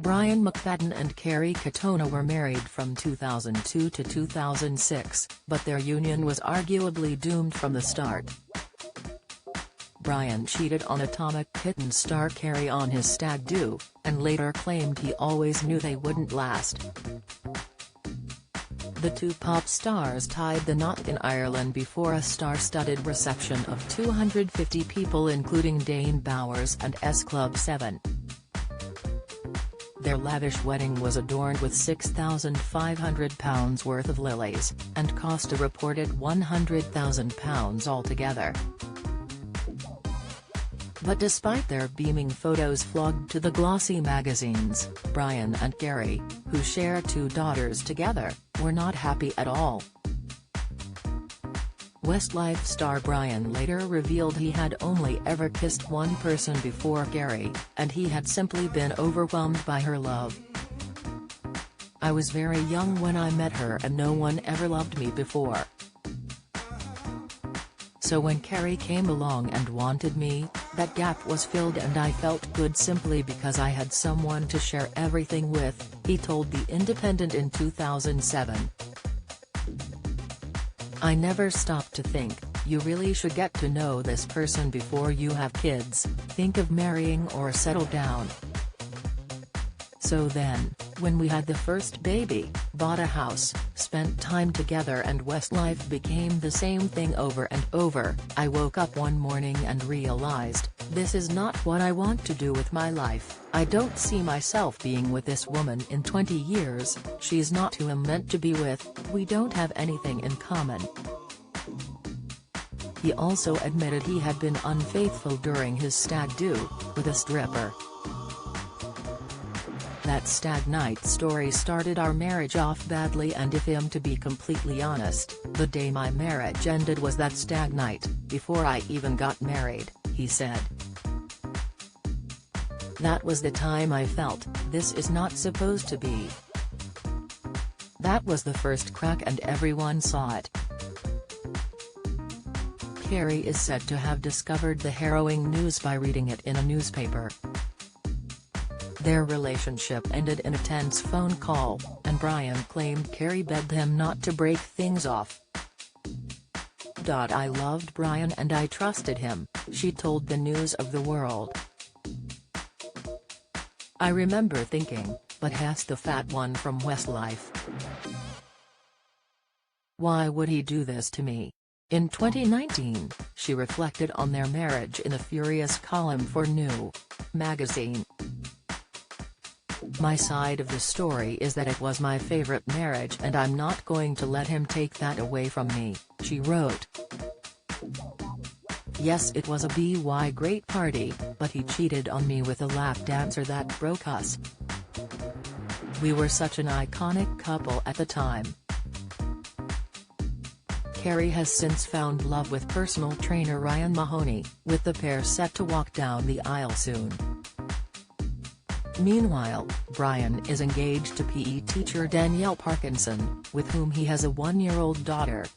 Brian McFadden and Kerry Katona were married from 2002 to 2006, but their union was arguably doomed from the start. Brian cheated on Atomic Kitten star Kerry on his stag do, and later claimed he always knew they wouldn't last. The two pop stars tied the knot in Ireland before a star-studded reception of 250 people including Dane Bowers and S Club 7. Their lavish wedding was adorned with £6,500 worth of lilies, and cost a reported £100,000 altogether. But despite their beaming photos flogged to the glossy magazines, Brian and Kerry, who share two daughters together, were not happy at all. Westlife star Brian later revealed he had only ever kissed one person before Kerry, and he had simply been overwhelmed by her love. "I was very young when I met her and no one ever loved me before. So when Kerry came along and wanted me, that gap was filled and I felt good simply because I had someone to share everything with," he told The Independent in 2007. "I never stopped to think, you really should get to know this person before you have kids, think of marrying or settle down. So then, when we had the first baby, bought a house, spent time together and Westlife became the same thing over and over, I woke up one morning and realized, this is not what I want to do with my life, I don't see myself being with this woman in 20 years, she's not who I'm meant to be with, we don't have anything in common." He also admitted he had been unfaithful during his stag do, with a stripper. "That stag night story started our marriage off badly, and if I'm to be completely honest, the day my marriage ended was that stag night, before I even got married," he said. "That was the time I felt, this is not supposed to be. That was the first crack and everyone saw it." Kerry is said to have discovered the harrowing news by reading it in a newspaper. Their relationship ended in a tense phone call, and Brian claimed Kerry begged him not to break things off. "I loved Brian and I trusted him," she told the News of the World. "I remember thinking, but he's the fat one from Westlife. Why would he do this to me?" In 2019, she reflected on their marriage in a furious column for New magazine. "My side of the story is that it was my favorite marriage and I'm not going to let him take that away from me," she wrote. "Yes, it was a great party, but he cheated on me with a lap dancer that broke us. We were such an iconic couple at the time." Kerry has since found love with personal trainer Ryan Mahoney, with the pair set to walk down the aisle soon. Meanwhile, Brian is engaged to PE teacher Danielle Parkinson, with whom he has a 1-year-old daughter.